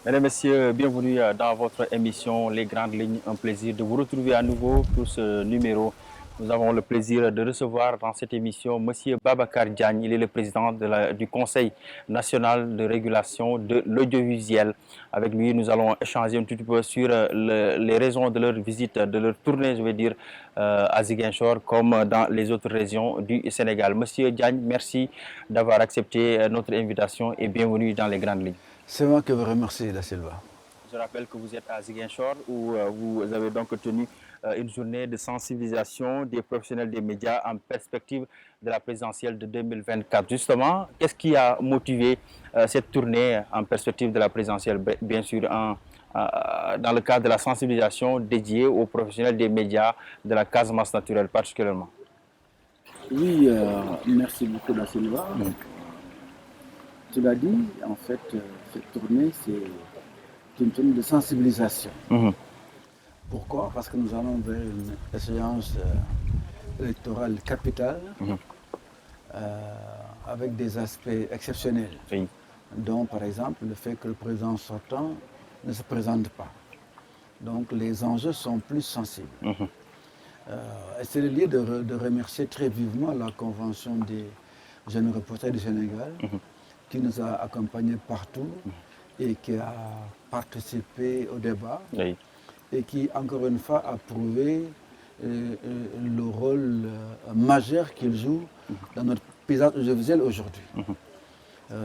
Mesdames, Messieurs, bienvenue dans votre émission Les Grandes Lignes. Un plaisir de vous retrouver à nouveau pour ce numéro. Nous avons le plaisir de recevoir dans cette émission Monsieur Babacar Diagne. Il est le président du Conseil national de régulation de l'audiovisuel. Avec lui, nous allons échanger un petit peu sur les raisons de leur visite, de leur tournée, je vais dire, à Ziguinchor, comme dans les autres régions du Sénégal. Monsieur Diagne, merci d'avoir accepté notre invitation et bienvenue dans Les Grandes Lignes. C'est moi qui vous remercie, Da Silva. Je rappelle que vous êtes à Ziguinchor où vous avez donc tenu une journée de sensibilisation des professionnels des médias en perspective de la présidentielle de 2024. Justement, qu'est-ce qui a motivé cette tournée en perspective de la présidentielle? Bien sûr, dans le cadre de la sensibilisation dédiée aux professionnels des médias de la Casamance naturelle particulièrement. Oui, merci beaucoup, Da Silva. Tu l'as dit, en fait, cette tournée, c'est une tournée de sensibilisation. Pourquoi? Parce que nous allons vers une échéance électorale capitale avec des aspects exceptionnels, Oui. dont, par exemple, le fait que le président sortant ne se présente pas. Donc, les enjeux sont plus sensibles. Et c'est le lieu de remercier très vivement la Convention des jeunes reporters du Sénégal, qui nous a accompagnés partout et qui a participé au débat, Oui. et qui, encore une fois, a prouvé le rôle majeur qu'il joue dans notre paysage audiovisuel aujourd'hui.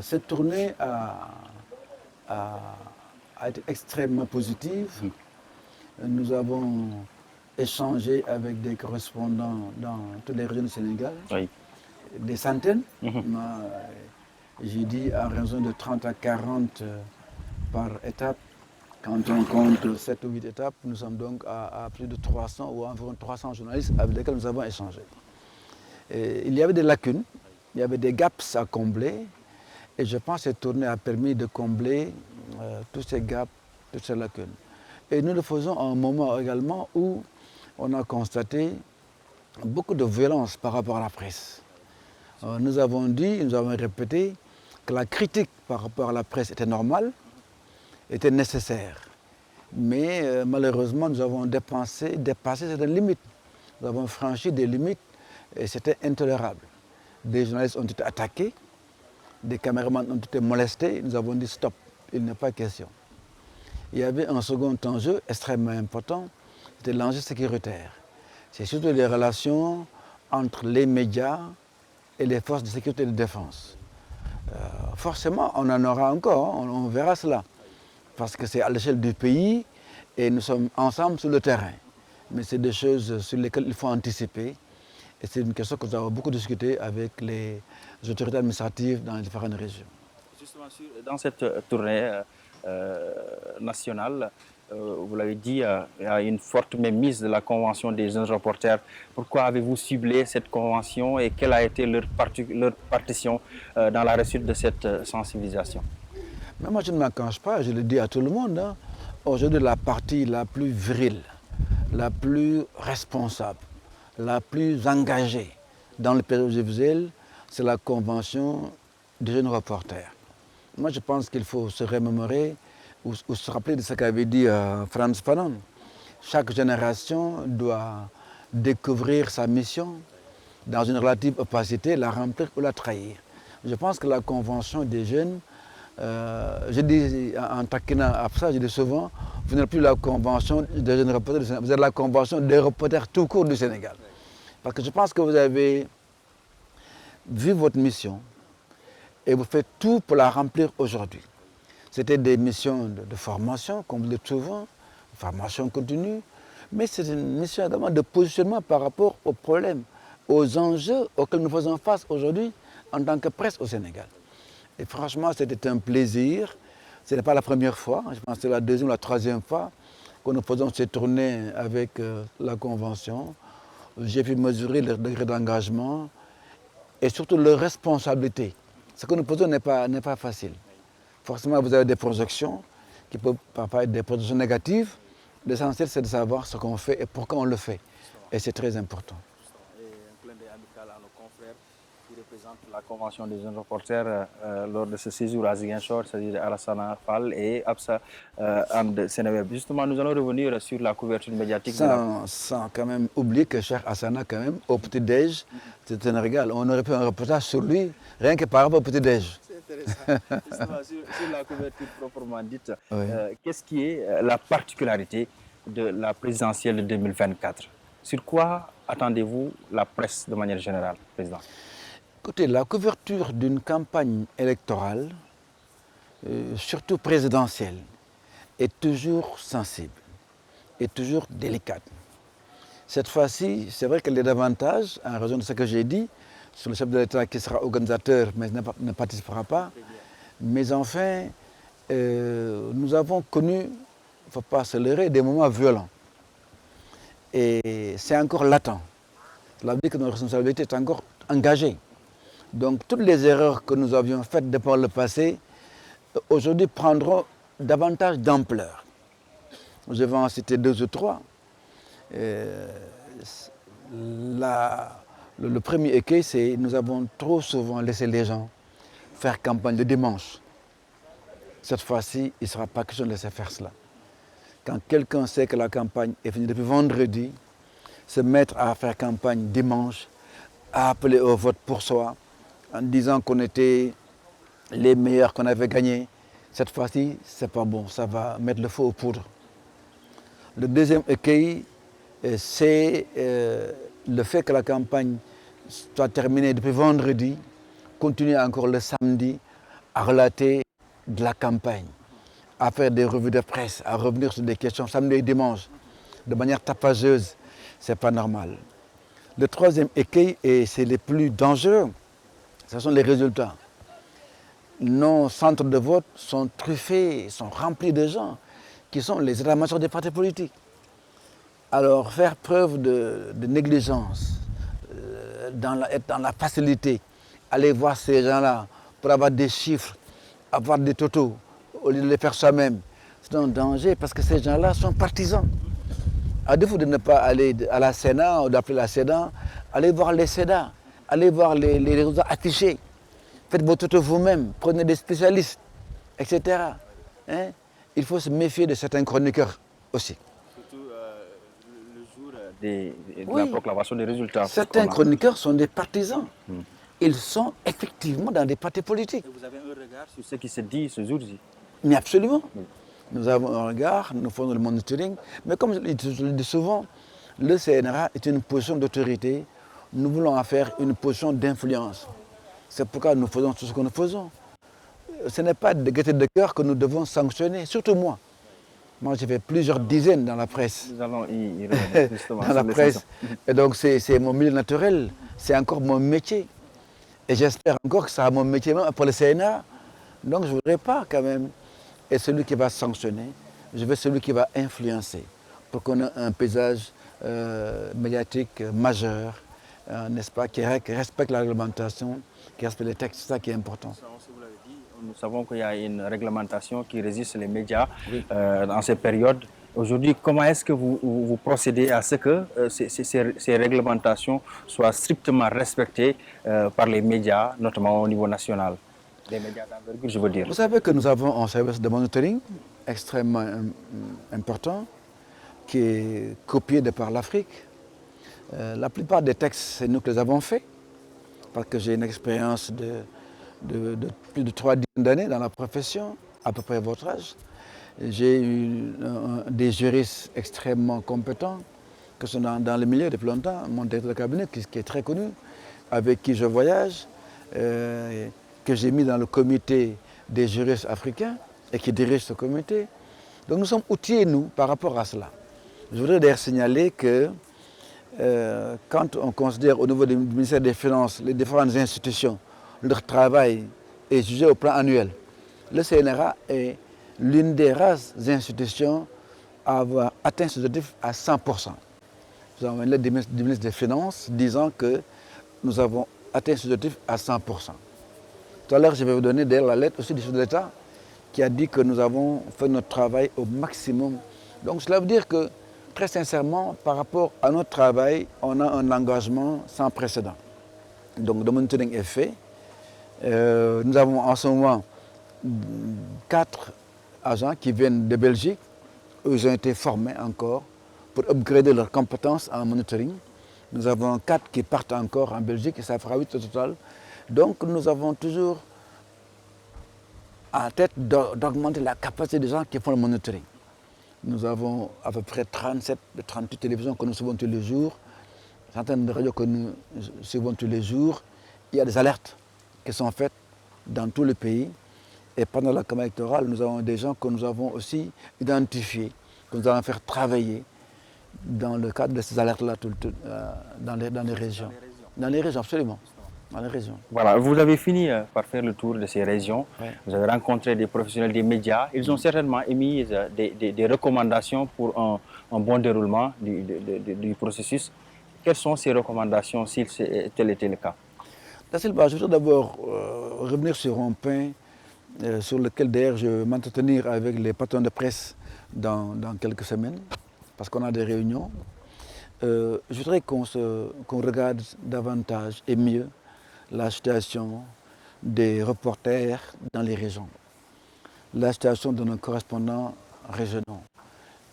Cette tournée a été extrêmement positive. Nous avons échangé avec des correspondants dans toutes les régions du Sénégal, Oui. des centaines. J'ai dit à raison de 30 à 40 par étape. Quand on compte 7 ou 8 étapes, nous sommes donc à plus de 300 ou environ 300 journalistes avec lesquels nous avons échangé. Et il y avait des lacunes, il y avait des gaps à combler. Et je pense que cette tournée a permis de combler tous ces gaps, toutes ces lacunes. Et nous le faisons à un moment également où on a constaté beaucoup de violence par rapport à la presse. Nous avons dit, nous avons répété que la critique par rapport à la presse était normale, était nécessaire. Mais malheureusement, nous avons dépassé certaines limites. Nous avons franchi des limites et c'était intolérable. Des journalistes ont été attaqués, des caméramans ont été molestés. Nous avons dit stop, il n'est pas question. Il y avait un second enjeu extrêmement important, c'était l'enjeu sécuritaire. C'est surtout les relations entre les médias et les forces de sécurité et de défense. Forcément, on en aura encore, on verra cela. Parce que c'est à l'échelle du pays et nous sommes ensemble sur le terrain. Mais c'est des choses sur lesquelles il faut anticiper. Et c'est une question que nous avons beaucoup discuté avec les autorités administratives dans les différentes régions. Justement, dans cette tournée nationale, vous l'avez dit, il y a une forte mémise de la Convention des jeunes reporters. Pourquoi avez-vous ciblé cette convention et quelle a été leur partition dans la réussite de cette sensibilisation? Mais moi, je ne m'en cache pas, je le dis à tout le monde. Aujourd'hui, la partie la plus virile, la plus responsable, la plus engagée dans le pays audiovisuel, c'est la Convention des jeunes reporters. Moi, je pense qu'il faut se remémorer ou se rappeler de ce qu'avait dit Frantz Fanon. Chaque génération doit découvrir sa mission dans une relative opacité, la remplir ou la trahir. Je pense que la Convention des jeunes, je dis en taquinant à ça, je dis souvent, vous n'êtes plus la Convention des jeunes reporters du Sénégal, vous êtes la Convention des reporters tout court du Sénégal. Parce que je pense que vous avez vu votre mission et vous faites tout pour la remplir aujourd'hui. C'était des missions de formation, comme vous le dites souvent, formation continue, mais c'est une mission également de positionnement par rapport aux problèmes, aux enjeux auxquels nous faisons face aujourd'hui en tant que presse au Sénégal. Et franchement, c'était un plaisir. Ce n'est pas la première fois, je pense que c'est la deuxième ou la troisième fois que nous faisons cette tournée avec la Convention. J'ai pu mesurer leur degré d'engagement et surtout leur responsabilité. Ce que nous faisons n'est pas facile. Forcément, vous avez des projections qui peuvent parfois être des projections négatives. L'essentiel, c'est de savoir ce qu'on fait et pourquoi on le fait. Et c'est très important. Et un clin d'œil amical à nos confrères qui représente la Convention des jeunes reporters lors de ce séjour à Ziguinchor, c'est-à-dire Alassana Fall et Absa And Seneweb. Justement, nous allons revenir sur la couverture médiatique. Sans quand même oublier que Cheikh Hassana, quand même, au petit-déj, c'est un régal. On aurait pu un reportage sur lui, rien que par rapport au petit-déj. C'est intéressant. Justement, sur la couverture proprement dite, oui. Qu'est-ce qui est la particularité de la présidentielle de 2024? Sur quoi attendez-vous la presse de manière générale, Président? Écoutez, la couverture d'une campagne électorale, surtout présidentielle, est toujours sensible, est toujours délicate. Cette fois-ci, c'est vrai qu'elle est davantage, en raison de ce que j'ai dit, sur le chef de l'État qui sera organisateur mais ne participera pas. Mais enfin, nous avons connu, il ne faut pas se leurrer, des moments violents. Et c'est encore latent. Cela veut dire que notre responsabilité est encore engagée. Donc toutes les erreurs que nous avions faites depuis le passé, aujourd'hui prendront davantage d'ampleur. Je vais en citer 2 ou 3. Le premier écueil, c'est que nous avons trop souvent laissé les gens faire campagne le dimanche. Cette fois-ci, il ne sera pas question de laisser faire cela. Quand quelqu'un sait que la campagne est finie depuis vendredi, se mettre à faire campagne dimanche, à appeler au vote pour soi, en disant qu'on était les meilleurs, qu'on avait gagné, cette fois-ci, ce n'est pas bon, ça va mettre le feu aux poudres. Le deuxième écueil, c'est le fait que la campagne soit terminée depuis vendredi, continuer encore le samedi à relater de la campagne, à faire des revues de presse, à revenir sur des questions samedi et dimanche, de manière tapageuse, ce n'est pas normal. Le troisième écueil, et c'est le plus dangereux, ce sont les résultats. Nos centres de vote sont truffés, sont remplis de gens qui sont les états-majors des partis politiques. Alors faire preuve de négligence, être dans la facilité, aller voir ces gens-là pour avoir des chiffres, avoir des totaux, au lieu de les faire soi-même, c'est un danger parce que ces gens-là sont partisans. À défaut de ne pas aller à la Sénat ou d'appeler la Sénat, allez voir les Sénats, allez voir les résultats affichés. Faites vos totaux vous-même, prenez des spécialistes, etc. Hein? Il faut se méfier de certains chroniqueurs aussi. Surtout le jour de la proclamation des résultats. Certains chroniqueurs sont des partisans. Ils sont effectivement dans des partis politiques. Et vous avez un regard sur ce qui se dit ce jour-ci? Mais absolument. Nous avons un regard, nous faisons le monitoring. Mais comme je le dis souvent, le CNRA est une position d'autorité. Nous voulons en faire une position d'influence. C'est pourquoi nous faisons tout ce que nous faisons. Ce n'est pas de gaieté de cœur que nous devons sanctionner, surtout moi. Moi, j'ai fait plusieurs dizaines dans la presse. Nous allons y revenir justement. Dans la presse. Et donc, c'est mon milieu naturel. C'est encore mon métier. Et j'espère encore que ça sera mon métier même pour le CNA. Donc, je ne voudrais pas quand même être celui qui va sanctionner. Je veux celui qui va influencer pour qu'on ait un paysage médiatique majeur, n'est-ce pas, qui respecte la réglementation, qui respecte les textes. C'est ça qui est important. Nous savons qu'il y a une réglementation qui régisse les médias dans ces périodes. Aujourd'hui, comment est-ce que vous procédez à ce que ces réglementations soient strictement respectées par les médias, notamment au niveau national? Les médias d'envergure, je veux dire. Vous savez que nous avons un service de monitoring extrêmement important qui est copié de par l'Afrique. La plupart des textes, c'est nous qui les avons faits, parce que j'ai une expérience de plus de 3 dizaines d'années dans la profession, à peu près votre âge. J'ai eu des juristes extrêmement compétents, que sont dans le milieu depuis longtemps, mon directeur de cabinet qui est très connu, avec qui je voyage, que j'ai mis dans le comité des juristes africains et qui dirige ce comité. Donc nous sommes outillés, nous, par rapport à cela. Je voudrais d'ailleurs signaler que quand on considère au niveau du ministère des Finances les différentes institutions, leur travail est jugé au plan annuel. Le CNRA est l'une des rares institutions à avoir atteint ses objectifs à 100%. Nous avons une lettre du ministre des Finances disant que nous avons atteint ses objectifs à 100%. Tout à l'heure, je vais vous donner d'ailleurs la lettre aussi du chef de l'État qui a dit que nous avons fait notre travail au maximum. Donc cela veut dire que, très sincèrement, par rapport à notre travail, on a un engagement sans précédent. Donc le monitoring est fait. Nous avons en ce moment 4 agents qui viennent de Belgique. Ils ont été formés encore pour upgrader leurs compétences en monitoring. Nous avons 4 qui partent encore en Belgique et ça fera 8 au total. Donc nous avons toujours en tête d'augmenter la capacité des gens qui font le monitoring. Nous avons à peu près 38 télévisions que nous suivons tous les jours, certaines radios que nous suivons tous les jours. Il y a des alertes qui sont faites dans tout le pays. Et pendant la campagne électorale, nous avons des gens que nous avons aussi identifiés, que nous allons faire travailler dans le cadre de ces alertes-là dans les régions. Dans les régions, absolument. Dans les régions. Voilà, vous avez fini par faire le tour de ces régions. Ouais. Vous avez rencontré des professionnels des médias. Ils ont certainement émis des recommandations pour un bon déroulement du processus. Quelles sont ces recommandations si tel était le cas? Je voudrais d'abord revenir sur un point sur lequel d'ailleurs je vais m'entretenir avec les patrons de presse dans quelques semaines, parce qu'on a des réunions. Je voudrais qu'on regarde davantage et mieux la situation des reporters dans les régions, la situation de nos correspondants régionaux.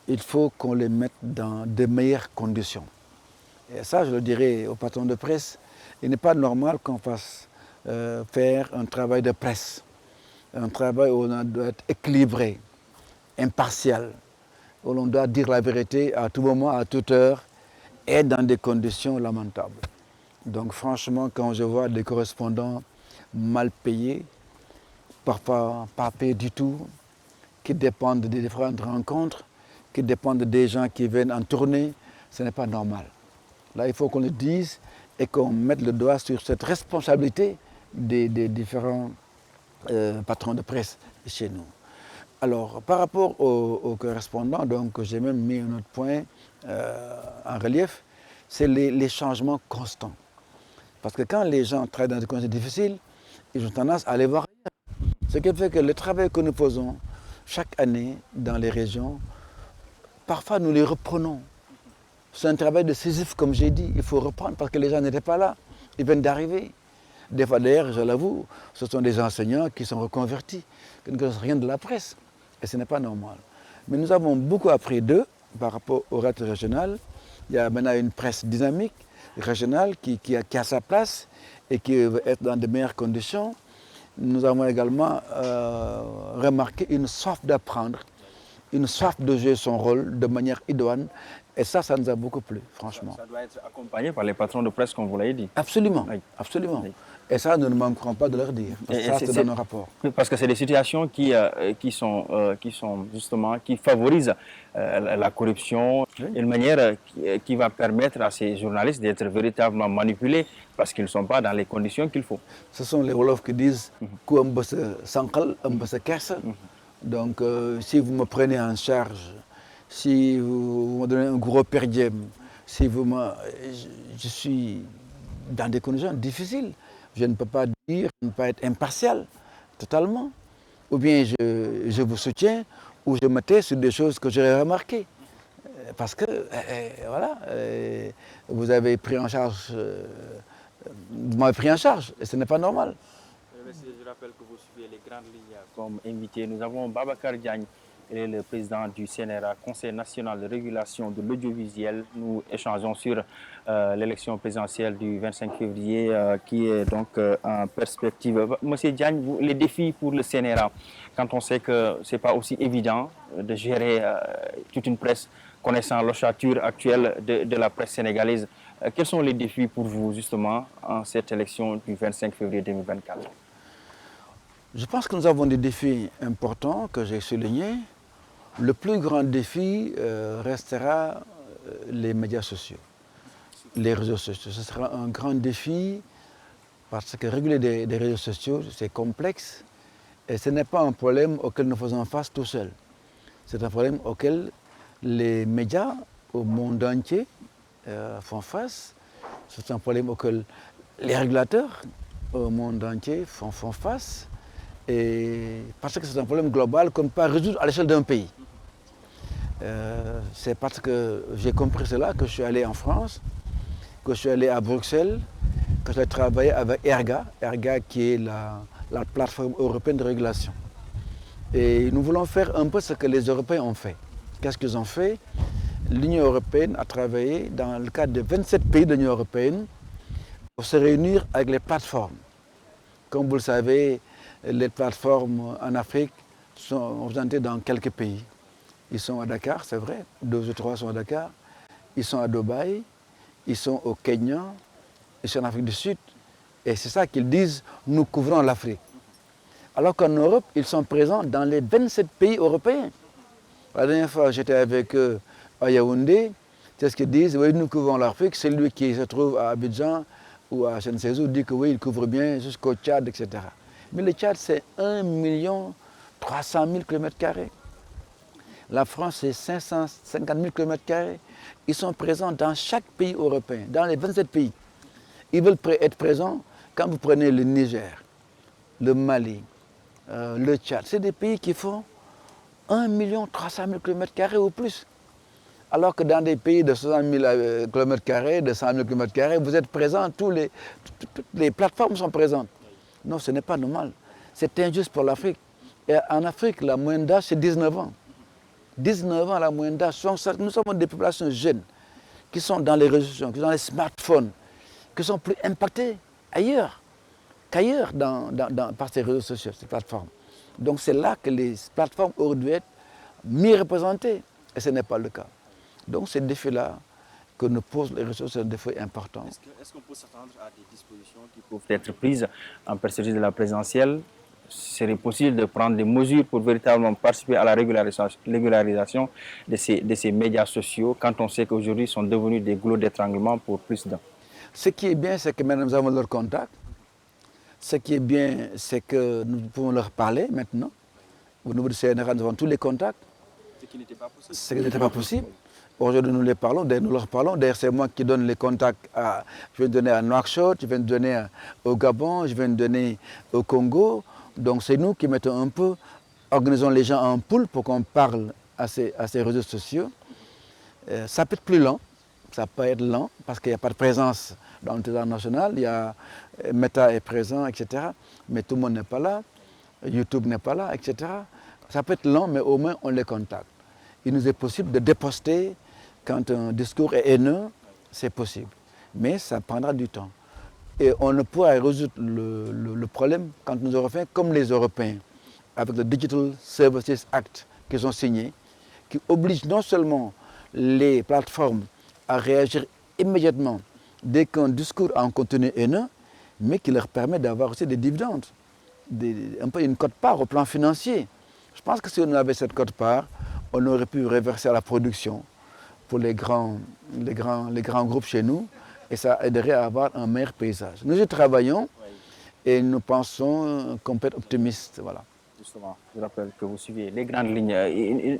Il faut qu'on les mette dans de meilleures conditions. Et ça, je le dirais aux patrons de presse, il n'est pas normal qu'on fasse faire un travail de presse, un travail où on doit être équilibré, impartial, où l'on doit dire la vérité à tout moment, à toute heure, et dans des conditions lamentables. Donc franchement, quand je vois des correspondants mal payés, parfois pas payés du tout, qui dépendent des différentes rencontres, qui dépendent des gens qui viennent en tournée, ce n'est pas normal. Là, il faut qu'on le dise et qu'on mette le doigt sur cette responsabilité des différents patrons de presse chez nous. Alors, par rapport aux correspondants, donc j'ai même mis un autre point en relief, c'est les changements constants. Parce que quand les gens travaillent dans des conditions difficiles, ils ont tendance à aller voir ailleurs. Ce qui fait que le travail que nous faisons chaque année dans les régions, parfois nous les reprenons. C'est un travail de Sisyphe, comme j'ai dit, il faut reprendre parce que les gens n'étaient pas là, ils viennent d'arriver. Des fois d'ailleurs, je l'avoue, ce sont des enseignants qui sont reconvertis, qui ne connaissent rien de la presse. Et ce n'est pas normal. Mais nous avons beaucoup appris d'eux par rapport au reste régional. Il y a maintenant une presse dynamique, régionale, qui a sa place et qui veut être dans de meilleures conditions. Nous avons également remarqué une soif d'apprendre, une soif de jouer son rôle de manière idoine. Et ça nous a beaucoup plu, franchement. Ça doit être accompagné par les patrons de presse, comme vous l'avez dit. Absolument, Oui. absolument. Oui. Et ça, nous ne manquerons pas de leur dire. Parce que ça, c'est dans nos rapports. Parce que c'est des situations qui favorisent la corruption, Oui. une manière qui va permettre à ces journalistes d'être véritablement manipulés parce qu'ils ne sont pas dans les conditions qu'il faut. Ce sont les Wolofs qui disent « Donc, si vous me prenez en charge, si vous me donnez un gros per diem, je suis dans des conditions difficiles. Je ne peux pas dire, je ne peux pas être impartial totalement. Ou bien je vous soutiens, ou je me tais sur des choses que j'aurais remarquées. Parce que, voilà, vous avez pris en charge, vous m'avez pris en charge, et ce n'est pas normal. Je rappelle que vous suivez les grandes lignes comme invité. Nous avons Babacar Diagne, il est le président du CNRA, Conseil national de régulation de l'audiovisuel. Nous échangeons sur l'élection présidentielle du 25 février qui est donc en perspective. Monsieur Diagne, les défis pour le CNRA, quand on sait que ce n'est pas aussi évident de gérer toute une presse connaissant l'ossature actuelle de la presse sénégalaise, quels sont les défis pour vous justement en cette élection du 25 février 2024? Je pense que nous avons des défis importants que j'ai soulignés. Le plus grand défi restera les médias sociaux, les réseaux sociaux. Ce sera un grand défi parce que réguler des réseaux sociaux, c'est complexe et ce n'est pas un problème auquel nous faisons face tout seuls. C'est un problème auquel les médias au monde entier font face. C'est un problème auquel les régulateurs au monde entier font face. Et parce que c'est un problème global qu'on ne peut pas résoudre à l'échelle d'un pays. C'est parce que j'ai compris cela que je suis allé en France, que je suis allé à Bruxelles quand j'ai travaillé avec ERGA qui est la plateforme européenne de régulation. Et nous voulons faire un peu ce que les Européens ont fait. Qu'est-ce qu'ils ont fait? L'Union européenne a travaillé dans le cadre de 27 pays de l'Union européenne pour se réunir avec les plateformes. Comme vous le savez, les plateformes en Afrique sont représentées dans quelques pays. Ils sont à Dakar, c'est vrai, 2 ou 3 sont à Dakar. Ils sont à Dubaï, ils sont au Kenya, ils sont en Afrique du Sud. Et c'est ça qu'ils disent, nous couvrons l'Afrique. Alors qu'en Europe, ils sont présents dans les 27 pays européens. La dernière fois, j'étais avec eux à Yaoundé, c'est ce qu'ils disent, oui, nous couvrons l'Afrique. Celui qui se trouve à Abidjan ou à je ne sais où dit que oui, il couvre bien jusqu'au Tchad, etc. Mais le Tchad, c'est 1 300 000 km². La France, c'est 550 000 km². Ils sont présents dans chaque pays européen, dans les 27 pays. Ils veulent être présents quand vous prenez le Niger, le Mali, le Tchad. C'est des pays qui font 1 300 000 km² ou plus. Alors que dans des pays de 60 000 km², de 100 000 km², vous êtes présents, toutes les plateformes sont présentes. Non, ce n'est pas normal. C'est injuste pour l'Afrique. Et en Afrique, la moyenne d'âge, c'est 19 ans. 19 ans, la moyenne d'âge. Nous sommes des populations jeunes qui sont dans les réseaux sociaux, qui sont dans les smartphones, qui sont plus impactées ailleurs qu'ailleurs par ces réseaux sociaux, ces plateformes. Donc c'est là que les plateformes auraient dû être mieux représentées. Et ce n'est pas le cas. Donc ces défis-là que nous posent les réseaux, c'est un défi important. Est-ce qu'on peut s'attendre à des dispositions qui peuvent être prises en perspective de la présidentielle? Serait possible de prendre des mesures pour véritablement participer à la régularisation de ces médias sociaux quand on sait qu'aujourd'hui ils sont devenus des goulots d'étranglement pour plus d'un? Ce qui est bien, c'est que maintenant nous avons leur contact. Ce qui est bien, c'est que nous pouvons leur parler maintenant. Au niveau du CNRA, nous avons tous les contacts. Ce qui n'était pas possible. Ce qui n'était pas possible. Aujourd'hui, nous les parlons, nous leur parlons. D'ailleurs, c'est moi qui donne les contacts je vais donner à Nouakchott, je vais donner au Gabon, je vais donner au Congo. Donc c'est nous qui mettons un peu, organisons les gens en poule pour qu'on parle à ces réseaux sociaux. Ça peut être plus lent, ça peut être lent parce qu'il n'y a pas de présence dans le territoire national. Meta est présent, etc. Mais tout le monde n'est pas là. YouTube n'est pas là, etc. Ça peut être lent, mais au moins on les contacte. Il nous est possible de déposter quand un discours est haineux, c'est possible. Mais ça prendra du temps. Et on ne pourra résoudre le problème quand nous aurons fait comme les Européens, avec le Digital Services Act qu'ils ont signé, qui oblige non seulement les plateformes à réagir immédiatement dès qu'un discours a un contenu haineux, mais qui leur permet d'avoir aussi des dividendes, un peu une quote-part au plan financier. Je pense que si on avait cette quote-part, on aurait pu reverser à la production pour les grands groupes chez nous, et ça aiderait à avoir un meilleur paysage. Nous y travaillons et nous pensons qu'on peut être optimistes. Voilà. Justement, je rappelle que vous suivez les grandes lignes.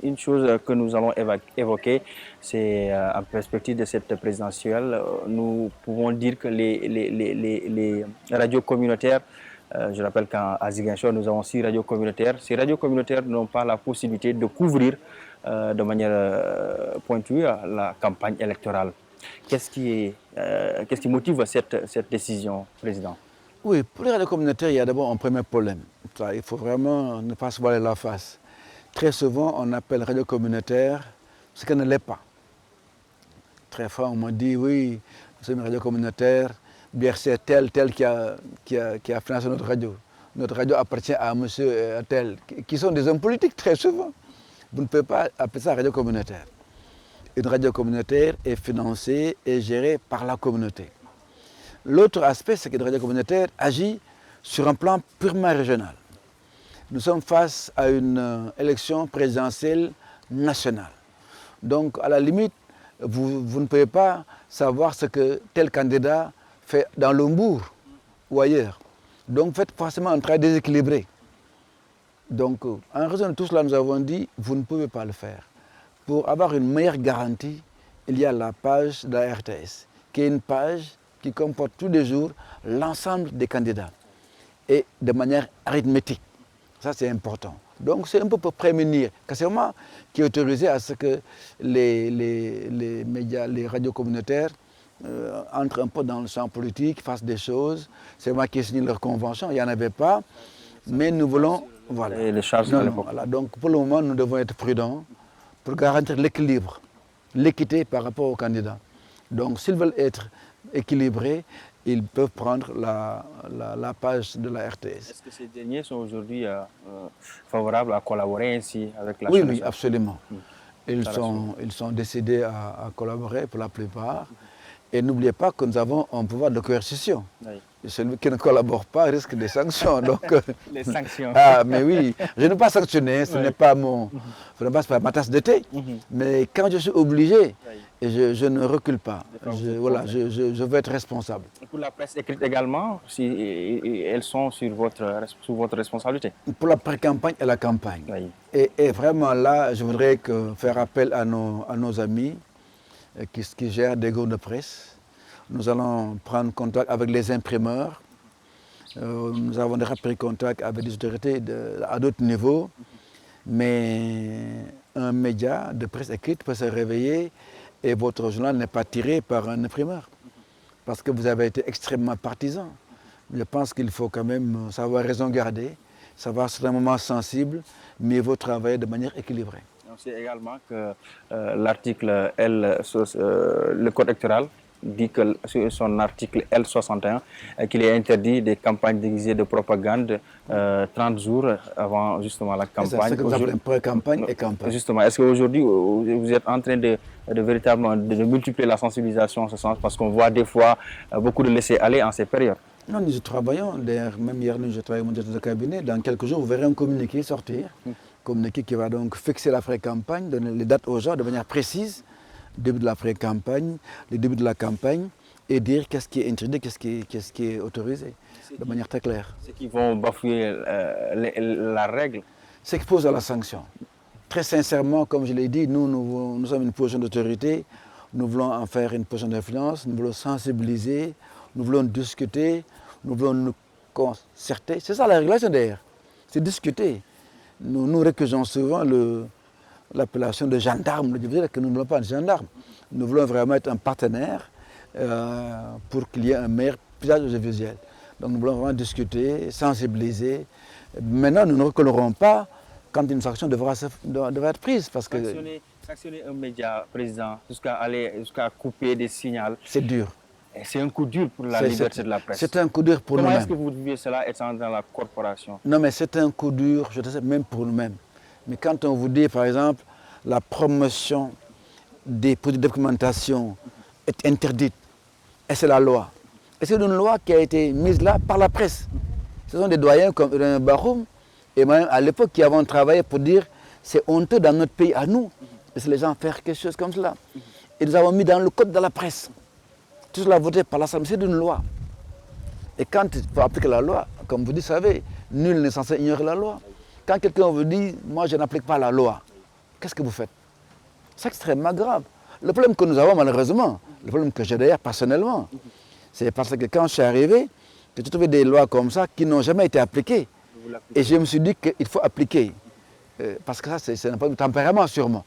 Une chose que nous allons évoquer, c'est en perspective de cette présidentielle, nous pouvons dire que les radios communautaires, je rappelle qu'à Ziguinchor, nous avons 6 radios communautaires. Ces radios communautaires n'ont pas la possibilité de couvrir de manière pointue la campagne électorale. Qu'est-ce qui motive cette décision, Président? Oui, pour les radios communautaires, il y a d'abord un premier problème. Il faut vraiment ne pas se voiler la face. Très souvent, on appelle radio communautaire ce qu'elle ne l'est pas. Très fort, on m'a dit, oui, nous sommes une radio communautaire, bien c'est tel qui a financé notre radio. Notre radio appartient à monsieur tel, qui sont des hommes politiques très souvent. Vous ne pouvez pas appeler ça radio communautaire. Une radio communautaire est financée et gérée par la communauté. L'autre aspect, c'est que la radio communautaire agit sur un plan purement régional. Nous sommes face à une élection présidentielle nationale. Donc, à la limite, vous ne pouvez pas savoir ce que tel candidat fait dans l'Ombourg ou ailleurs. Donc, faites forcément un travail déséquilibré. Donc, en raison de tout cela, nous avons dit, vous ne pouvez pas le faire. Pour avoir une meilleure garantie, il y a la page de la RTS, qui est une page qui comporte tous les jours l'ensemble des candidats, et de manière arithmétique. Ça, c'est important. Donc, c'est un peu pour prémunir, car c'est moi qui ai autorisé à ce que les médias, les radios communautaires entrent un peu dans le champ politique, fassent des choses. C'est moi qui ai signé leur convention, il n'y en avait pas. Mais nous voulons... Voilà. Et les charges à l'époque. Voilà. Donc pour le moment, nous devons être prudents pour garantir l'équilibre, l'équité par rapport aux candidats. Donc s'ils veulent être équilibrés, ils peuvent prendre la page de la RTS. Est-ce que ces derniers sont aujourd'hui favorables à collaborer ainsi avec la Oui, chaîne? oui, absolument. Ils Ça sont décidés à collaborer pour la plupart. Et n'oubliez pas que nous avons un pouvoir de coercition. Oui. Et celui qui ne collabore pas risque des sanctions. Donc, Les sanctions. ah, mais oui, je ne vais pas sanctionner, ce n'est pas pas ma tasse de thé. Mais quand je suis obligé, je ne recule pas. Je veux être responsable. Et pour la presse écrite également, si elles sont sous votre responsabilité? Pour la pré-campagne et la campagne. Oui. Et vraiment là, je voudrais faire appel à nos amis qui gèrent des groupes de presse. Nous allons prendre contact avec les imprimeurs. Nous avons déjà pris contact avec des autorités à d'autres niveaux. Mais un média de presse écrite peut se réveiller et votre journal n'est pas tiré par un imprimeur. Parce que vous avez été extrêmement partisan. Je pense qu'il faut quand même savoir raison garder, savoir sur un moment sensible, mieux vaut travailler de manière équilibrée. On sait également que l'article le code électoral dit que sur son article L61 qu'il est interdit des campagnes déguisées de propagande 30 jours avant justement la campagne. C'est ce que vous appelez pré-campagne et campagne. Justement, est-ce qu'aujourd'hui vous êtes en train de véritablement de multiplier la sensibilisation en ce sens, parce qu'on voit des fois beaucoup de laisser-aller en ces périodes? Non, nous travaillons, d'ailleurs même hier nous, je travaille au directeur de cabinet, dans quelques jours vous verrez un communiqué sortir, communiqué qui va donc fixer la pré-campagne, donner les dates aux gens de manière précise, début de la pré-campagne, le début de la campagne, et dire qu'est-ce qui est interdit, qu'est-ce qui est autorisé, de manière très claire. Ceux qui vont bafouer la règle. Ce qui pose à la sanction. Très sincèrement, comme je l'ai dit, nous sommes une position d'autorité, nous voulons en faire une position d'influence, nous voulons sensibiliser, nous voulons discuter, nous voulons nous concerter. C'est ça la régulation d'ailleurs, c'est discuter. Nous récusons souvent l'appellation de gendarme, que nous ne voulons pas de gendarme. Nous voulons vraiment être un partenaire pour qu'il y ait un meilleur usage audiovisuel. Donc nous voulons vraiment discuter, sensibiliser. Maintenant, nous ne reculerons pas quand une sanction devra être prise. Parce que sanctionner un média, président, jusqu'à couper des signaux. C'est dur. C'est un coup dur pour la liberté de la presse. C'est un coup dur pour nous-mêmes. Comment est-ce que vous vivez cela étant dans la corporation? Non, mais c'est un coup dur, je sais, même pour nous-mêmes. Mais quand on vous dit, par exemple, la promotion des produits de documentation est interdite, et c'est la loi. Et c'est une loi qui a été mise là par la presse. Ce sont des doyens comme Ibrahim Bahoum et moi-même à l'époque qui avons travaillé pour dire c'est honteux dans notre pays à nous. Laissez les gens faire quelque chose comme cela. Et nous avons mis dans le code de la presse. Tout cela voté par l'Assemblée, c'est une loi. Et quand il faut appliquer la loi, comme vous savez, nul n'est censé ignorer la loi. Quand quelqu'un vous dit, moi je n'applique pas la loi, qu'est-ce que vous faites? C'est extrêmement grave. Le problème que nous avons malheureusement, le problème que j'ai d'ailleurs personnellement, c'est parce que quand je suis arrivé, j'ai trouvé des lois comme ça qui n'ont jamais été appliquées. Et je me suis dit qu'il faut appliquer. Parce que ça, c'est un peu de tempérament sûrement.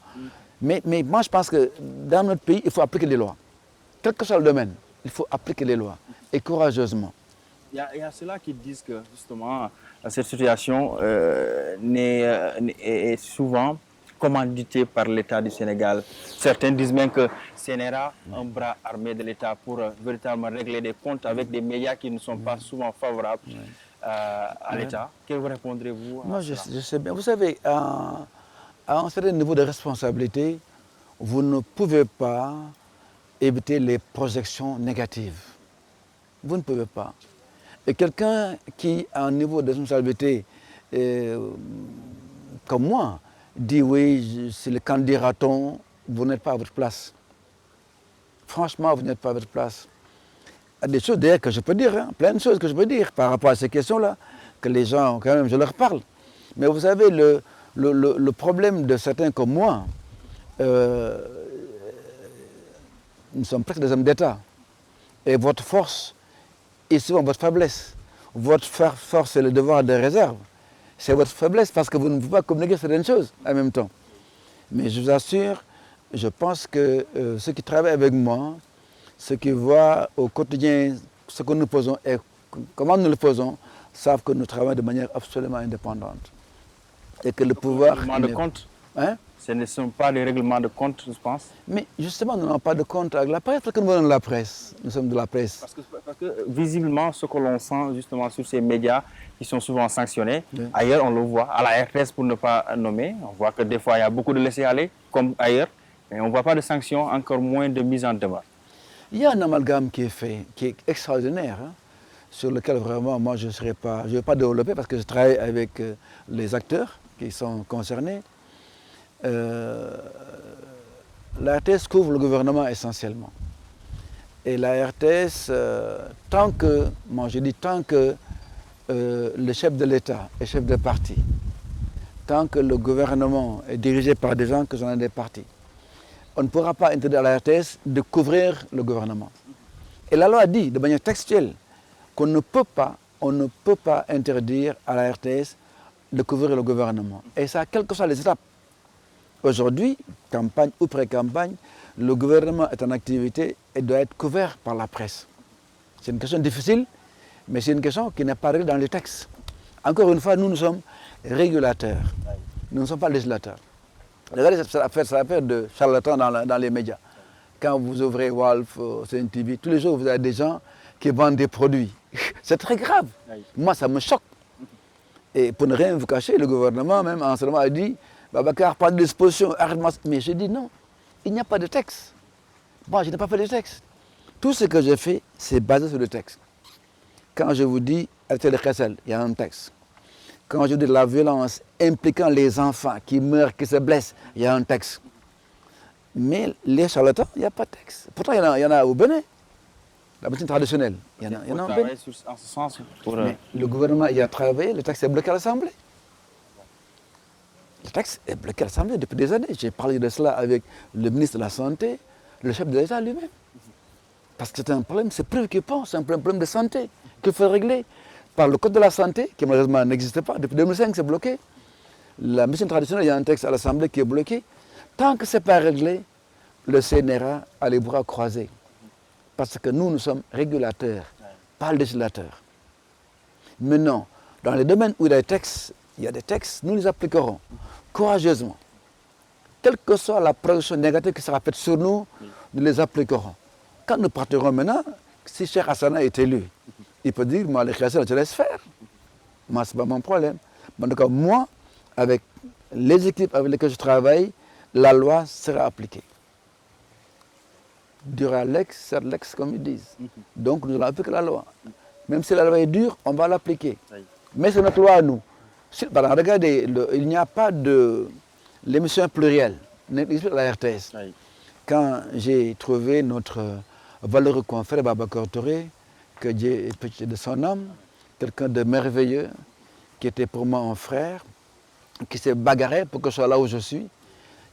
Mais moi je pense que dans notre pays, il faut appliquer les lois. Quel que soit le domaine, il faut appliquer les lois. Et courageusement. Il y a ceux-là qui disent que justement cette situation est souvent commanditée par l'État du Sénégal. Certains disent même que CNRA, un bras armé de l'État pour véritablement régler des comptes avec des médias qui ne sont pas souvent favorables à l'État. Que vous répondrez-vous? Moi, je sais bien. Vous savez, à un certain niveau de responsabilité, vous ne pouvez pas éviter les projections négatives. Vous ne pouvez pas. Et quelqu'un qui a un niveau de responsabilité comme moi, dit oui, c'est le candidat-on, vous n'êtes pas à votre place. Franchement, vous n'êtes pas à votre place. Il y a des choses d'ailleurs que je peux dire, hein, plein de choses que je peux dire par rapport à ces questions-là, que les gens, quand même, je leur parle. Mais vous savez, le problème de certains comme moi, nous sommes presque des hommes d'État. Et votre force est souvent votre faiblesse. Votre force, c'est le devoir de réserve. C'est votre faiblesse parce que vous ne pouvez pas communiquer certaines choses en même temps. Mais je vous assure, je pense que ceux qui travaillent avec moi, ceux qui voient au quotidien ce que nous faisons et comment nous le faisons, savent que nous travaillons de manière absolument indépendante. Et que le pouvoir... Règlement de compte, hein? ce ne sont pas des règlements de compte, je pense. Mais justement, nous n'avons pas de compte avec la presse, parce que nous venons de la presse. Nous sommes de la presse. Parce que visiblement, ce que l'on sent justement sur ces médias qui sont souvent sanctionnés, Oui. ailleurs on le voit, à la RTS pour ne pas nommer, on voit que des fois il y a beaucoup de laisser-aller, comme ailleurs, mais on ne voit pas de sanctions, encore moins de mise en demeure. Il y a un amalgame qui est fait, qui est extraordinaire, hein, sur lequel vraiment moi je ne vais pas développer parce que je travaille avec les acteurs qui sont concernés. La RTS couvre le gouvernement essentiellement. Et la RTS, tant que le chef de l'État est chef de parti, tant que le gouvernement est dirigé par des gens qui sont dans des partis, on ne pourra pas interdire à la RTS de couvrir le gouvernement. Et la loi dit de manière textuelle qu'on ne peut pas interdire à la RTS de couvrir le gouvernement. Et ça, quelles que soient les étapes. Aujourd'hui, campagne ou pré-campagne, le gouvernement est en activité et doit être couvert par la presse. C'est une question difficile, mais c'est une question qui n'est pas réglée dans les textes. Encore une fois, nous sommes régulateurs. Nous ne sommes pas législateurs. Regardez cette affaire de charlatans dans les médias. Quand vous ouvrez Wolf, CNTV, tous les jours, vous avez des gens qui vendent des produits. C'est très grave. Moi, ça me choque. Et pour ne rien vous cacher, le gouvernement même en ce moment a dit Babacar, pas de disposition, arrête-moi. Mais j'ai dit non, il n'y a pas de texte. Moi, je n'ai pas fait de texte. Tout ce que j'ai fait, c'est basé sur le texte. Quand je vous dis arrêtez le Kessel, il y a un texte. Quand je dis la violence impliquant les enfants qui meurent, qui se blessent, il y a un texte. Mais les charlatans, il n'y a pas de texte. Pourtant, il y en a au Bénin. La médecine traditionnelle, il y en a au Bénin. En ce sens pour... Mais le gouvernement y a travaillé, le texte est bloqué à l'Assemblée. Le texte est bloqué à l'Assemblée depuis des années. J'ai parlé de cela avec le ministre de la Santé, le chef de l'État lui-même. Parce que c'est un problème, c'est préoccupant, c'est un problème de santé qu'il faut régler par le Code de la santé, qui malheureusement n'existe pas. Depuis 2005, c'est bloqué. La médecine traditionnelle, il y a un texte à l'Assemblée qui est bloqué. Tant que ce n'est pas réglé, le CNRA a les bras croisés. Parce que nous sommes régulateurs, pas législateurs. Maintenant, dans les domaines où il y a des textes, nous les appliquerons courageusement. Quelle que soit la production négative qui sera faite sur nous, nous les appliquerons. Quand nous partirons maintenant, si Cheikh Hassana est élu, il peut dire, moi, les créations, je laisse faire. Moi, ce n'est pas mon problème. Mais en tout cas, moi, avec les équipes avec lesquelles je travaille, la loi sera appliquée. Dura lex, sed lex, comme ils disent. Donc, nous allons appliquer la loi. Même si la loi est dure, on va l'appliquer. Mais c'est notre loi à nous. Regardez, il n'y a pas de... L'émission plurielle n'existe pas à la RTS. Quand j'ai trouvé notre valeureux confrère Babacar Touré, que Dieu est petit de son âme, quelqu'un de merveilleux, qui était pour moi un frère, qui s'est bagarré pour que je sois là où je suis,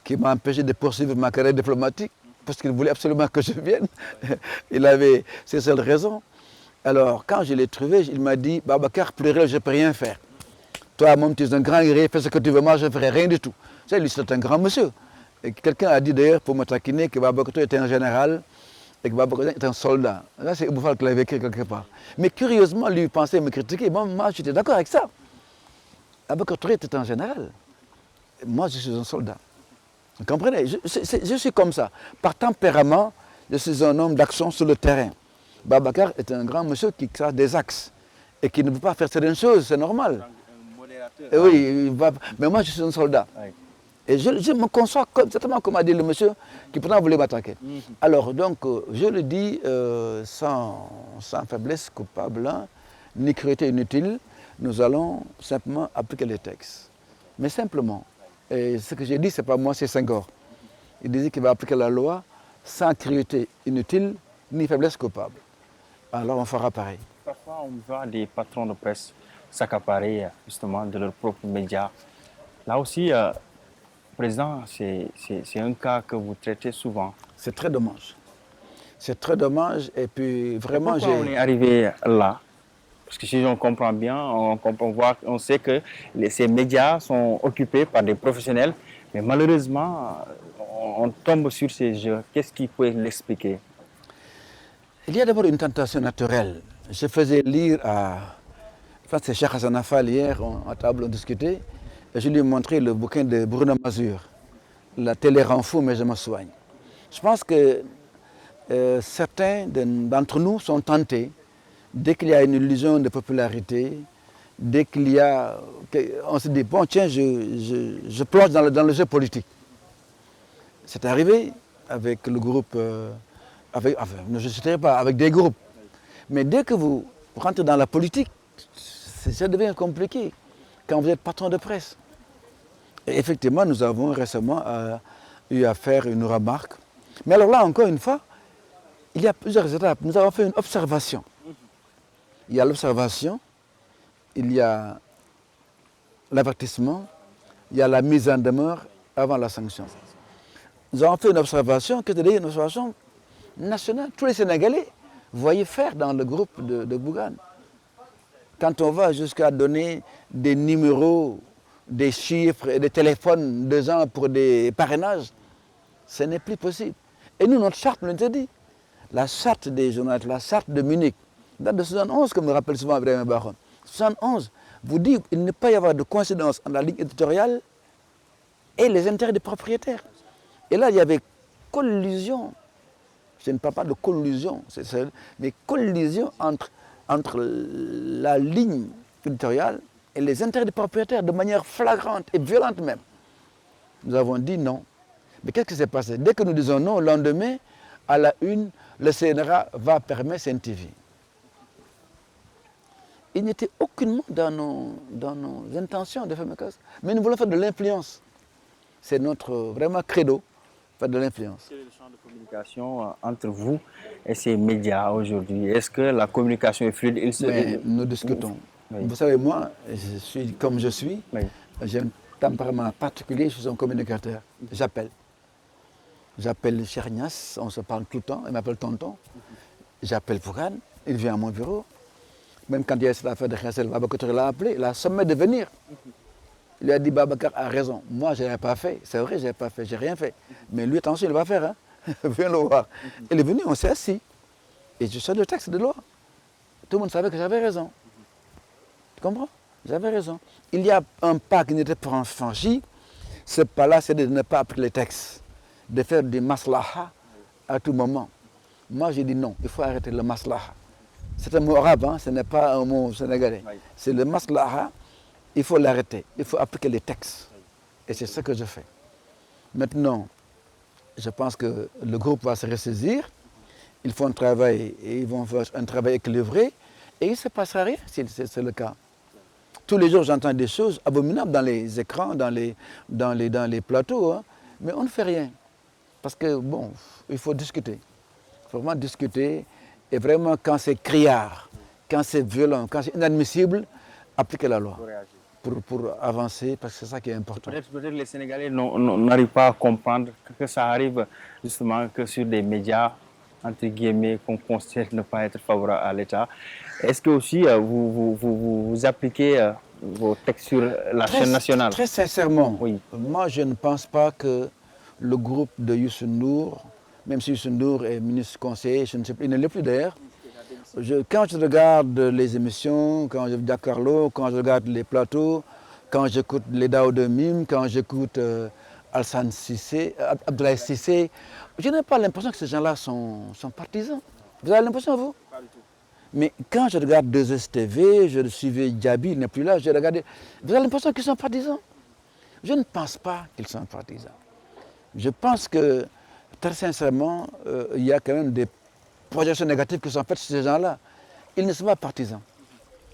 qui m'a empêché de poursuivre ma carrière diplomatique, parce qu'il voulait absolument que je vienne. Il avait ses seules raisons. Alors, quand je l'ai trouvé, il m'a dit, Babacar, pluriel, je ne peux rien faire. Toi, mon petit, tu es un grand guerrier, fais ce que tu veux, moi, je ne ferai rien du tout. Tu sais, lui, c'est un grand monsieur. Quelqu'un a dit d'ailleurs, pour me taquiner, que Babacar était un général et que Babacar était un soldat. Là, c'est Bouffal qui l'avait écrit quelque part. Mais curieusement, lui pensait me critiquer. Bon, moi, j'étais d'accord avec ça. Babacar Touré était un général. Moi, je suis un soldat. Vous comprenez? Je suis comme ça. Par tempérament, je suis un homme d'action sur le terrain. Babacar est un grand monsieur qui a des axes et qui ne veut pas faire certaines choses, c'est normal. Un modérateur. Et oui, mais moi, je suis un soldat. Et je me conçois exactement comme a dit le monsieur qui pourtant voulait m'attaquer. Alors donc, je le dis sans faiblesse coupable, hein, ni cruauté inutile, nous allons simplement appliquer les textes. Mais simplement, et ce que j'ai dit, ce n'est pas moi, c'est Senghor. Il disait qu'il va appliquer la loi sans cruauté inutile, ni faiblesse coupable. Alors on fera pareil. Parfois, on voit des patrons de presse s'accaparer justement de leurs propres médias. Là aussi, Président, c'est un cas que vous traitez souvent. C'est très dommage. C'est très dommage et puis vraiment Pourquoi on est arrivé là? Parce que si on comprend bien, on sait que ces médias sont occupés par des professionnels, mais malheureusement, on tombe sur ces jeux. Qu'est-ce qui peut l'expliquer? Il y a d'abord une tentation naturelle. Je faisais lire je pense que c'est Cheikh Hassan Affal hier, à table on discutait, et je lui ai montré le bouquin de Bruno Mazur, La télé rend fou mais je me soigne. Je pense que certains d'entre nous sont tentés, dès qu'il y a une illusion de popularité, dès qu'il y a... On se dit, bon tiens, je plonge dans le jeu politique. C'est arrivé avec le groupe, je ne citerai pas, avec des groupes. Mais dès que vous rentrez dans la politique, ça devient compliqué quand vous êtes patron de presse. Et effectivement, nous avons récemment eu à faire une remarque. Mais alors là, encore une fois, il y a plusieurs étapes. Nous avons fait une observation. Il y a l'observation, il y a l'avertissement, il y a la mise en demeure avant la sanction. Nous avons fait une observation qui était une observation nationale. Tous les Sénégalais voyaient faire dans le groupe de Bougane. Quand on va jusqu'à donner des numéros, des chiffres et des téléphones de gens pour des parrainages, ce n'est plus possible. Et nous, notre charte nous l'a dit. La charte des journalistes, la charte de Munich, date de 71, comme me rappelle souvent Ibrahim Baron. 71 vous dit qu'il ne peut pas y avoir de coïncidence entre la ligne éditoriale et les intérêts des propriétaires. Et là, il y avait collusion. Je ne parle pas de collusion, mais collusion entre la ligne éditoriale et les intérêts des propriétaires de manière flagrante et violente même. Nous avons dit non. Mais qu'est-ce qui s'est passé? Dès que nous disons non, le lendemain, à la une, le CNRA va permettre CNTV. Il n'était aucunement dans nos intentions de faire casse. Mais nous voulons faire de l'influence. C'est notre vraiment credo, faire de l'influence. Quel est le champ de communication entre vous et ces médias aujourd'hui? Est-ce que la communication est fluide? Nous discutons. Oui. Vous savez, moi, je suis comme je suis. Oui. J'ai un tempérament particulier, je suis un communicateur. J'appelle. J'appelle Cheikh Niass, on se parle tout le temps, il m'appelle tonton. J'appelle Bougane, il vient à mon bureau. Même quand il y a cette affaire de Khassel, Babacar l'a appelé, il a sommé de venir. Il lui a dit Babacar a raison. Moi, je n'avais pas fait. C'est vrai, je n'ai pas fait, je n'ai rien fait. Mais lui, attention, il va faire. Hein. Viens le voir. Il est venu, on s'est assis. Et je sors le texte de loi. Tout le monde savait que j'avais raison. Tu comprends? J'avais raison. Il y a un pas qui n'était pas franchi. Ce pas-là, c'est de ne pas appliquer les textes. De faire du maslaha à tout moment. Moi, j'ai dit non, il faut arrêter le maslaha. C'est un mot arabe, hein, ce n'est pas un mot sénégalais. Oui. C'est le maslaha, il faut l'arrêter, il faut appliquer les textes. Oui. Et c'est ce que je fais. Maintenant, je pense que le groupe va se ressaisir, ils font un travail, et ils vont faire un travail équilibré, et il ne se passera rien si c'est le cas. Tous les jours, j'entends des choses abominables dans les écrans, dans les plateaux, hein, mais on ne fait rien. Parce que, bon, il faut discuter. Il faut vraiment discuter. Et vraiment, quand c'est criard, quand c'est violent, quand c'est inadmissible, appliquer la loi pour avancer, parce que c'est ça qui est important. Peut-être les Sénégalais n'arrivent pas à comprendre que ça arrive justement que sur des médias, entre guillemets, qu'on considère ne pas être favorables à l'État. Est-ce que aussi vous appliquez vos textes sur la chaîne nationale? Très sincèrement, oui. Moi je ne pense pas que le groupe de Youssou N'Dour, même si Youssou N'Dour est ministre conseiller, je ne sais pas, il ne l'est plus d'ailleurs. Quand je regarde les émissions, quand je regarde Carlo, quand je regarde les plateaux, quand j'écoute les Daouda Mim, quand j'écoute Alassane Cissé, Abdoulaye Cissé, je n'ai pas l'impression que ces gens-là sont partisans. Vous avez l'impression, vous? Pas du tout. Mais quand je regarde 2STV, je suivais Diaby, il n'est plus là, j'ai regardé. Vous avez l'impression qu'ils sont partisans? Je ne pense pas qu'ils sont partisans. Je pense que, très sincèrement, il y a quand même des projections négatives qui sont faites sur ces gens-là. Ils ne sont pas partisans.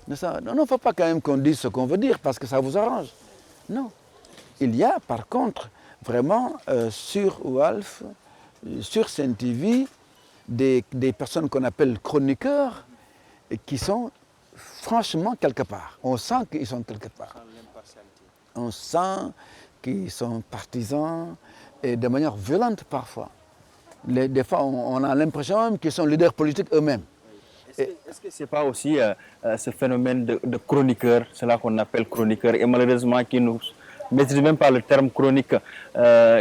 Non, il ne faut pas quand même qu'on dise ce qu'on veut dire parce que ça vous arrange. Non. Il y a par contre vraiment sur Walf, sur CNTV, des personnes qu'on appelle chroniqueurs et qui sont franchement quelque part. On sent qu'ils sont quelque part. On sent qu'ils sont partisans et de manière violente parfois. Des fois, on a l'impression qu'ils sont leaders politiques eux-mêmes. Est-ce que ce n'est pas aussi ce phénomène de chroniqueurs, cela qu'on appelle chroniqueurs, et malheureusement qui nous maîtrisent même pas le terme chronique,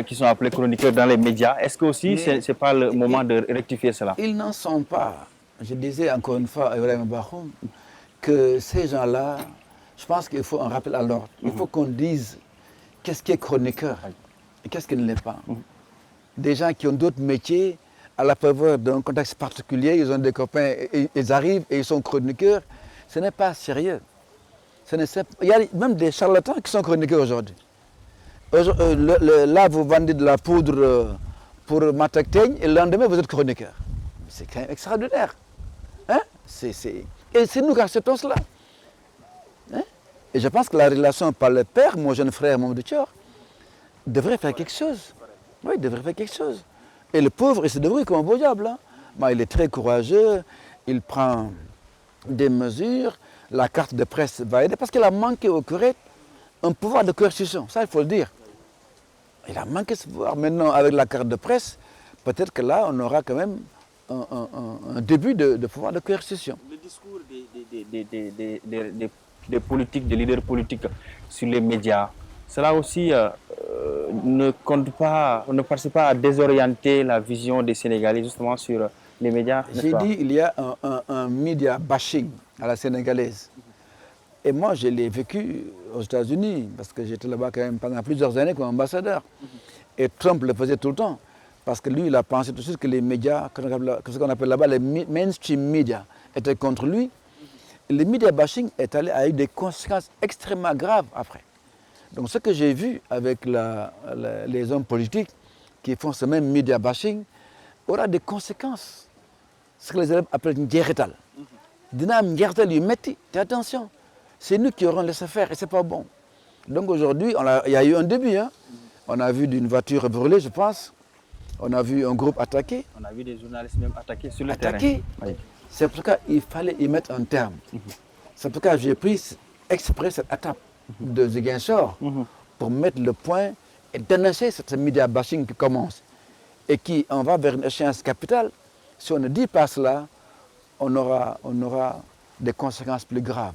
qui sont appelés chroniqueurs dans les médias. Est-ce que aussi ce n'est pas le moment de rectifier cela? Ils n'en sont pas. je disais encore une fois à Ibrahim Bakhoum que ces gens-là, je pense qu'il faut un rappel à l'ordre. Il faut qu'on dise qu'est-ce qui est chroniqueur et qu'est-ce qui ne l'est pas. Des gens qui ont d'autres métiers, à la faveur d'un contexte particulier, ils ont des copains, ils arrivent et ils sont chroniqueurs. Ce n'est pas sérieux. Il y a même des charlatans qui sont chroniqueurs aujourd'hui. Là, vous vendez de la poudre pour Mataktegne et le lendemain, vous êtes chroniqueur. C'est quand même extraordinaire. Hein? Et c'est nous qui acceptons cela. Hein? Et je pense que la relation par le père, mon jeune frère Mamadou Thior, devrait faire quelque chose. Oui, il devrait faire quelque chose. Et le pauvre, il se débrouille comme un beau diable. Hein? Bah, il est très courageux, il prend des mesures, la carte de presse va aider, parce qu'il a manqué au curé un pouvoir de coercition, ça il faut le dire. Il a manqué ce pouvoir. Maintenant, avec la carte de presse, peut-être que là, on aura quand même un début de pouvoir de coercition. Le discours des politiques, des leaders politiques sur les médias, cela aussi ne participe pas à désorienter la vision des Sénégalais justement sur les médias. J'ai dit il y a un media bashing à la sénégalaise. Et moi, je l'ai vécu aux États-Unis, parce que j'étais là-bas quand même pendant plusieurs années comme ambassadeur. Et Trump le faisait tout le temps, parce que lui, il a pensé tout de suite que les médias, ce qu'on appelle là-bas les mainstream media, étaient contre lui. Et le media bashing a eu des conséquences extrêmement graves après. Donc ce que j'ai vu avec les hommes politiques qui font ce même media bashing aura des conséquences. Ce que les élèves appellent une guerretal. Dynam guerretal lui metti, attention. C'est nous qui aurons laissé faire et ce n'est pas bon. Donc aujourd'hui, il y a eu un début. Hein. On a vu d'une voiture brûlée, je pense. On a vu un groupe attaqué. On a vu des journalistes même attaqués sur le terrain. Oui. C'est pourquoi il fallait y mettre un terme. C'est pourquoi j'ai pris exprès cette étape de Ziguinchor pour mettre le point et dénoncer cette media bashing qui commence. Et qui on va vers une échéance capitale. Si on ne dit pas cela, on aura des conséquences plus graves.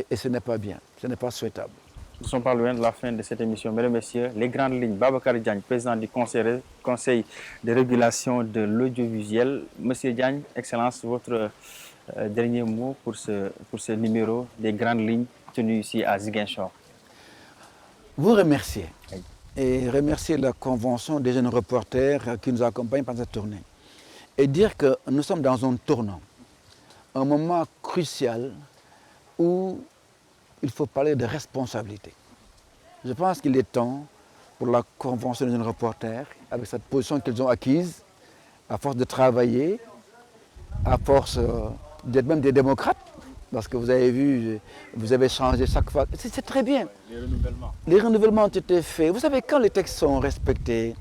Et ce n'est pas bien, ce n'est pas souhaitable. Nous ne sommes pas loin de la fin de cette émission. Mesdames et messieurs, les grandes lignes. Babacar Diagne, président du conseil de régulation de l'audiovisuel. Monsieur Diagne, Excellence, votre dernier mot pour ce numéro des grandes lignes tenu ici à Ziguinchor. Vous remercier et remercier la Convention des jeunes reporters qui nous accompagnent pendant cette tournée. Et dire que nous sommes dans un tournant, un moment crucial où il faut parler de responsabilité. Je pense qu'il est temps pour la Convention des jeunes reporters, avec cette position qu'ils ont acquise, à force de travailler, à force d'être même des démocrates, parce que vous avez vu, vous avez changé chaque fois. C'est très bien. Les renouvellements. Les renouvellements ont été faits. Vous savez, quand les textes sont respectés,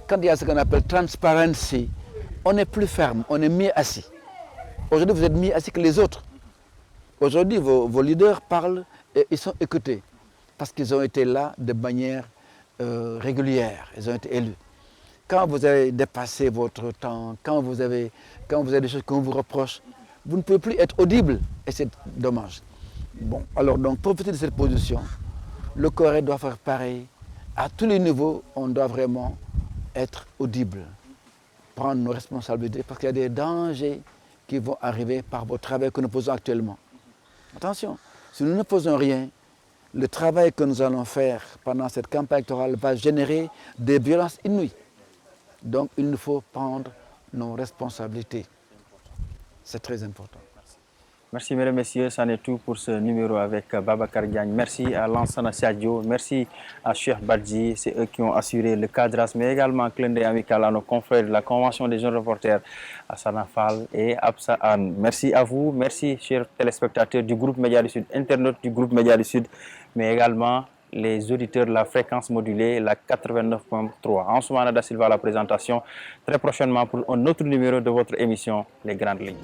quand il y a ce qu'on appelle transparency, on est plus ferme, on est mieux assis. Aujourd'hui, vous êtes mieux assis que les autres. Aujourd'hui, vos leaders parlent et ils sont écoutés parce qu'ils ont été là de manière régulière, ils ont été élus. Quand vous avez dépassé votre temps, quand vous avez des choses qu'on vous reproche, vous ne pouvez plus être audible et c'est dommage. Bon, alors donc profitez de cette position. Le Corée doit faire pareil. À tous les niveaux, on doit vraiment être audible, prendre nos responsabilités parce qu'il y a des dangers qui vont arriver par votre travail que nous faisons actuellement. Attention, si nous ne faisons rien, le travail que nous allons faire pendant cette campagne électorale va générer des violences inouïes. Donc il nous faut prendre nos responsabilités. C'est très important. Merci mesdames, messieurs, c'en est tout pour ce numéro avec Babacar Diagne. Merci à Lansana Sadio, merci à Cheikh Badji, c'est eux qui ont assuré le cadrage, mais également un clin d'œil amical à nos confrères de la Convention des jeunes reporters, à Sanafal et Absa Anne. Merci à vous, merci chers téléspectateurs du groupe Média du Sud, internautes du groupe Média du Sud, mais également les auditeurs de la fréquence modulée, la 89.3. Ansoumana Da Silva à la présentation, très prochainement pour un autre numéro de votre émission, Les Grandes Lignes.